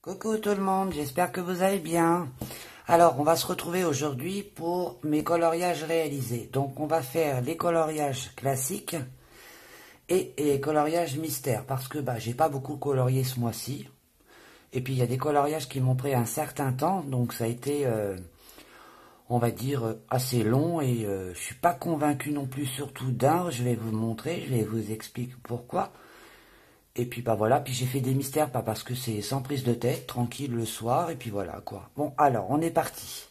Coucou tout le monde, j'espère que vous allez bien. Alors, on va se retrouver aujourd'hui pour mes coloriages réalisés. Donc, on va faire les coloriages classiques et les coloriages mystères. Parce que j'ai pas beaucoup colorié ce mois-ci. Et puis, il y a des coloriages qui m'ont pris un certain temps. Donc, ça a été, on va dire, assez long. Et je suis pas convaincu non plus, surtout d'un. Je vais vous montrer, je vais vous expliquer pourquoi. Et puis voilà, puis j'ai fait des mystères, pas parce que c'est sans prise de tête, tranquille le soir, et puis voilà quoi. Bon, alors, on est parti.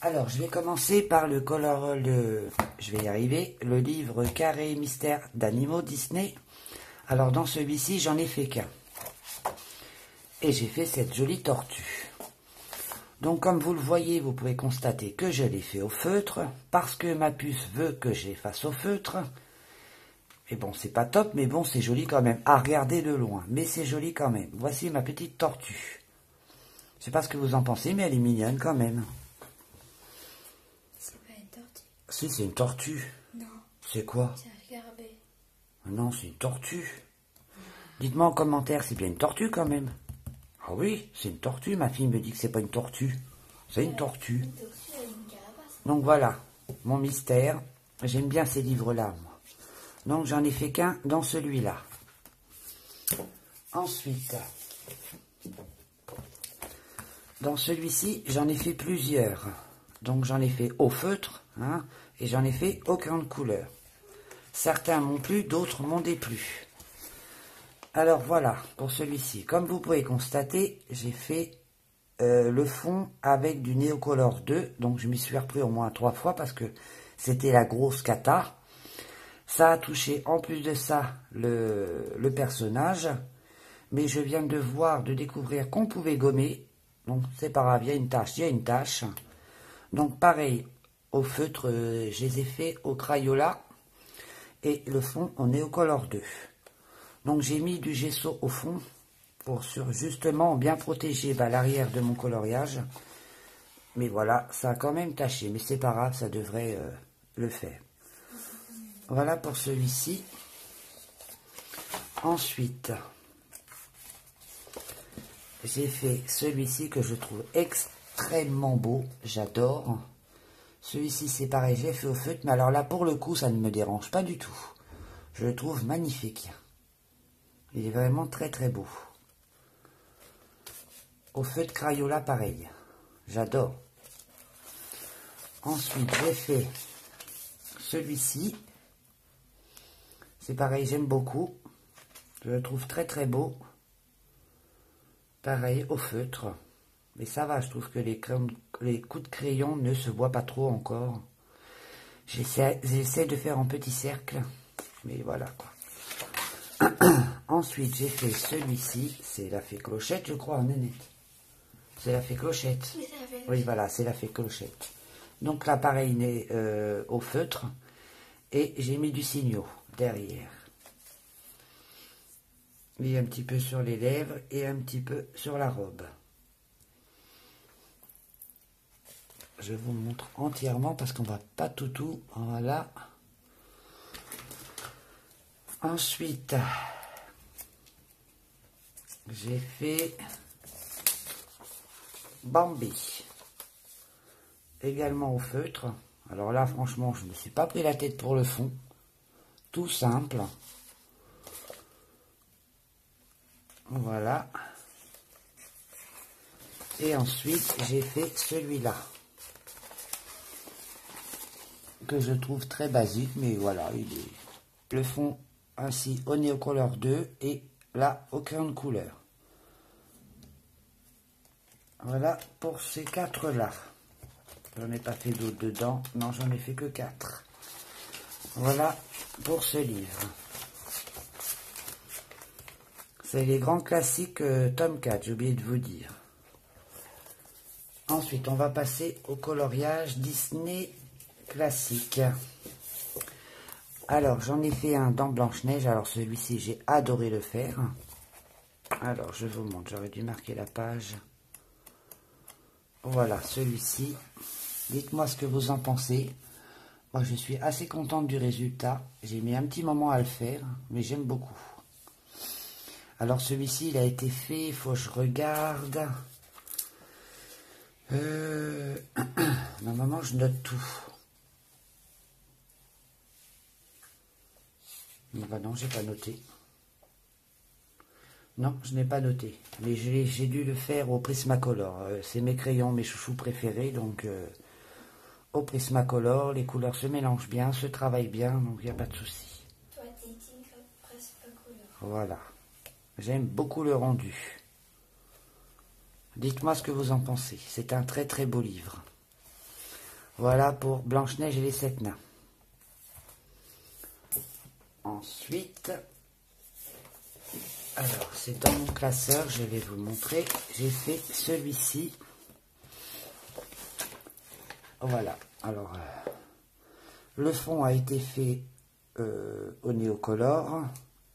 Alors, je vais commencer par je vais y arriver, le livre Carré Mystère d'Animaux Disney. Alors, dans celui-ci, j'en ai fait qu'un. Et j'ai fait cette jolie tortue. Donc, comme vous le voyez, vous pouvez constater que je l'ai fait au feutre, parce que ma puce veut que je les fasse au feutre. Et bon, c'est pas top, mais bon, c'est joli quand même. À regarder de loin, mais c'est joli quand même. Voici ma petite tortue. Je sais pas ce que vous en pensez, mais elle est mignonne quand même. C'est pas une tortue. Si, c'est une tortue. Non. C'est quoi? C'est un scarabée. Non, c'est une tortue. Dites-moi en commentaire, c'est bien une tortue quand même. Ah oui, c'est une tortue. Ma fille me dit que c'est pas une tortue. C'est une tortue. Une tortue avec une carapace. Donc voilà, mon mystère. J'aime bien ces livres-là, moi. Donc j'en ai fait qu'un dans celui-là. Ensuite, dans celui-ci, j'en ai fait plusieurs. Donc j'en ai fait au feutre, et j'en ai fait aux grandes couleurs. Certains m'ont plu, d'autres m'ont déplu. Alors voilà, pour celui-ci. Comme vous pouvez constater, j'ai fait le fond avec du Neocolor 2. Donc je m'y suis repris au moins 3 fois parce que c'était la grosse cata. Ça a touché en plus de ça le personnage. Mais je viens de découvrir qu'on pouvait gommer. Donc c'est pas grave, il y a une tâche. Donc pareil, au feutre, je les ai fait au Crayola. Et le fond en Neocolor 2. Donc j'ai mis du gesso au fond pour justement bien protéger l'arrière de mon coloriage. Mais voilà, ça a quand même taché. Mais c'est pas grave, ça devrait le faire. Voilà pour celui-ci. Ensuite, j'ai fait celui-ci que je trouve extrêmement beau. J'adore. Celui-ci, c'est pareil, j'ai fait au feutre. Mais alors là, pour le coup, ça ne me dérange pas du tout. Je le trouve magnifique. Il est vraiment très très beau. Au feutre Crayola, pareil. J'adore. Ensuite, j'ai fait celui-ci. C'est pareil, j'aime beaucoup. Je le trouve très très beau. Pareil, au feutre. Mais ça va, je trouve que les coups de crayon ne se voient pas trop encore. J'essaie de faire un petit cercle. Mais voilà quoi. Ensuite, j'ai fait celui-ci. C'est la fée Clochette, je crois, Nénette. C'est la fée Clochette. Oui, voilà, c'est la fée Clochette. Donc là, pareil, au feutre. Et j'ai mis du signaux derrière. Et un petit peu sur les lèvres et un petit peu sur la robe. Je vous montre entièrement parce qu'on va pas tout. Voilà. Ensuite, j'ai fait Bambi. Également au feutre. Alors là, franchement, je ne me suis pas pris la tête pour le fond. Tout simple. Voilà. Et ensuite, j'ai fait celui-là. Que je trouve très basique, mais voilà, il est le fond ainsi au Neocolor 2 et là au crayon de couleur. Voilà pour ces 4 là. J'en ai pas fait d'autres dedans. Non, j'en ai fait que 4. Voilà pour ce livre. C'est les grands classiques tome 4, j'ai oublié de vous dire. Ensuite, on va passer au coloriage Disney classique. Alors, j'en ai fait un dans Blanche-Neige. Alors, celui-ci, j'ai adoré le faire. Alors, je vous montre. J'aurais dû marquer la page. Voilà, celui-ci. Dites-moi ce que vous en pensez. Moi, je suis assez contente du résultat. J'ai mis un petit moment à le faire, mais j'aime beaucoup. Alors celui-ci, il a été fait, il faut que je regarde. Normalement, je note tout. Bah non, j'ai pas noté. Non, je n'ai pas noté. Mais j'ai dû le faire au Prismacolor. C'est mes crayons, mes chouchous préférés. Donc, au Prismacolor, les couleurs se mélangent bien, se travaillent bien. Donc, il n'y a pas de souci. Toi, t'es team Prismacolor. Voilà. J'aime beaucoup le rendu. Dites-moi ce que vous en pensez. C'est un très très beau livre. Voilà pour Blanche-Neige et les 7 nains. Ensuite, alors c'est dans mon classeur, je vais vous montrer. J'ai fait celui-ci. Voilà. Alors, le fond a été fait au Néocolor.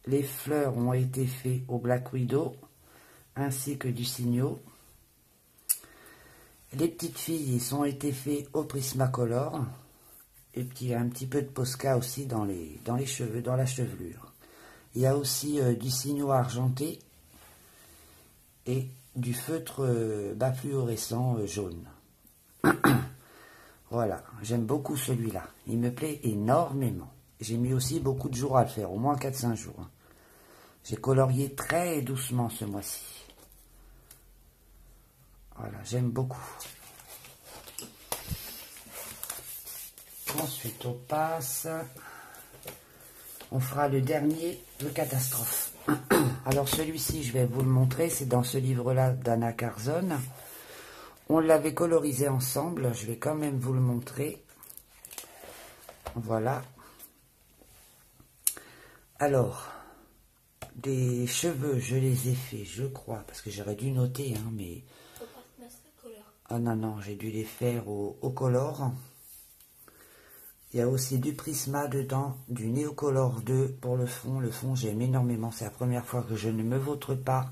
Les fleurs ont été faites au Black Widow, ainsi que du Signo. Les petites filles ont été faites au Prismacolor. Et puis un petit peu de Posca aussi dans les cheveux, dans la chevelure. Il y a aussi du Signo argenté et du feutre bas fluorescent jaune. Voilà, j'aime beaucoup celui-là. Il me plaît énormément. J'ai mis aussi beaucoup de jours à le faire, au moins 4-5 jours. J'ai colorié très doucement ce mois-ci. Voilà, j'aime beaucoup. Ensuite, on passe. On fera le dernier, le catastrophe. Alors, celui-ci, je vais vous le montrer. C'est dans ce livre-là d'Anna Carzone. On l'avait colorisé ensemble. Je vais quand même vous le montrer. Voilà. Alors, des cheveux, je les ai faits, je crois, parce que j'aurais dû noter, hein, mais... Faut pas te mettre la couleur. Ah non, non, j'ai dû les faire au color. Il y a aussi du Prisma dedans, du Néocolor 2 pour le fond. Le fond, j'aime énormément. C'est la première fois que je ne me vautre pas.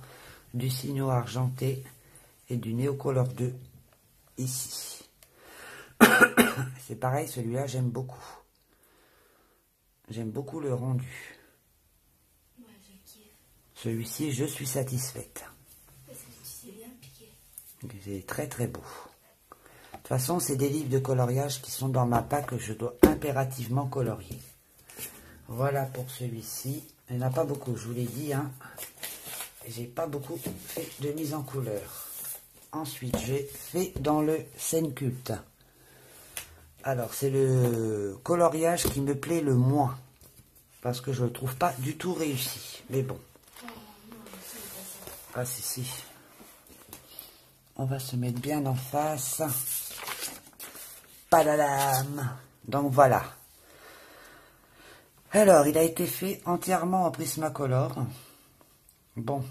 Du Signo argenté et du Néocolor 2 ici. C'est pareil, celui-là, j'aime beaucoup. J'aime beaucoup le rendu. Ouais, je kiffe. Celui-ci, je suis satisfaite. Parce que tu sais bien piquer. C'est très très beau. De toute façon, c'est des livres de coloriage qui sont dans ma pack que je dois impérativement colorier. Voilà pour celui-ci. Il n'y en a pas beaucoup, je vous l'ai dit. Hein. J'ai pas beaucoup fait de mise en couleur. Ensuite, j'ai fait dans le scène culte. Alors, c'est le coloriage qui me plaît le moins. Parce que je ne le trouve pas du tout réussi. Mais bon. Oh non, c'est pas ça. Ah, si. On va se mettre bien en face. Padadam. Donc voilà. Alors, il a été fait entièrement en Prismacolor. Bon.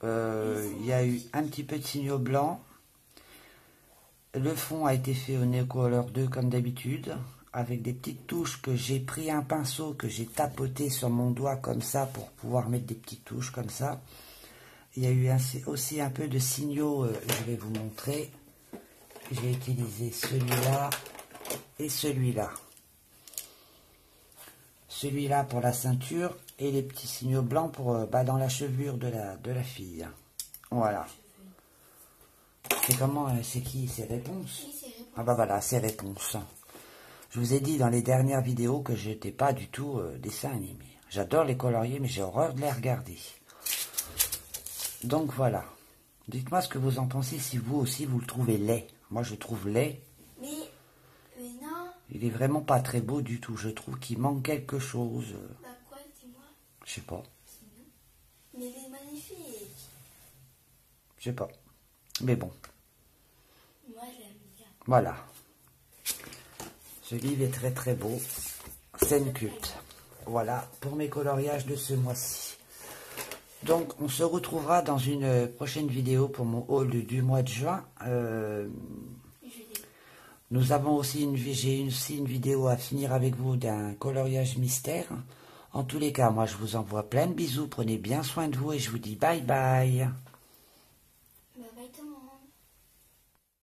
Il y a eu un petit peu de Signo blanc. Le fond a été fait au Néocolor 2 comme d'habitude. Avec des petites touches que j'ai pris un pinceau, que j'ai tapoté sur mon doigt comme ça pour pouvoir mettre des petites touches comme ça. Il y a eu aussi un peu de Signo, je vais vous montrer. J'ai utilisé celui-là et celui-là. Celui-là pour la ceinture et les petits signaux blancs pour dans la chevelure de la fille. Voilà. C'est comment, c'est qui? C'est Réponse? Oui, c'est Réponse. Ah bah voilà, c'est Réponse. Je vous ai dit dans les dernières vidéos que je n'étais pas du tout dessin animé. J'adore les colorier, mais j'ai horreur de les regarder. Donc voilà. Dites-moi ce que vous en pensez, si vous aussi vous le trouvez laid. Moi je trouve laid. Mais non. Il est vraiment pas très beau du tout. Je trouve qu'il manque quelque chose. Bah quoi, dis-moi. Je sais pas. Mais il est magnifique. Je sais pas. Mais bon. Moi, j'aime bien. Voilà. Ce livre est très très beau. Scène culte. Voilà pour mes coloriages de ce mois-ci. Donc on se retrouvera dans une prochaine vidéo pour mon haul du mois de juin. Nous avons aussi j'ai aussi une vidéo à finir avec vous d'un coloriage mystère. En tous les cas, moi je vous envoie plein de bisous. Prenez bien soin de vous et je vous dis bye bye.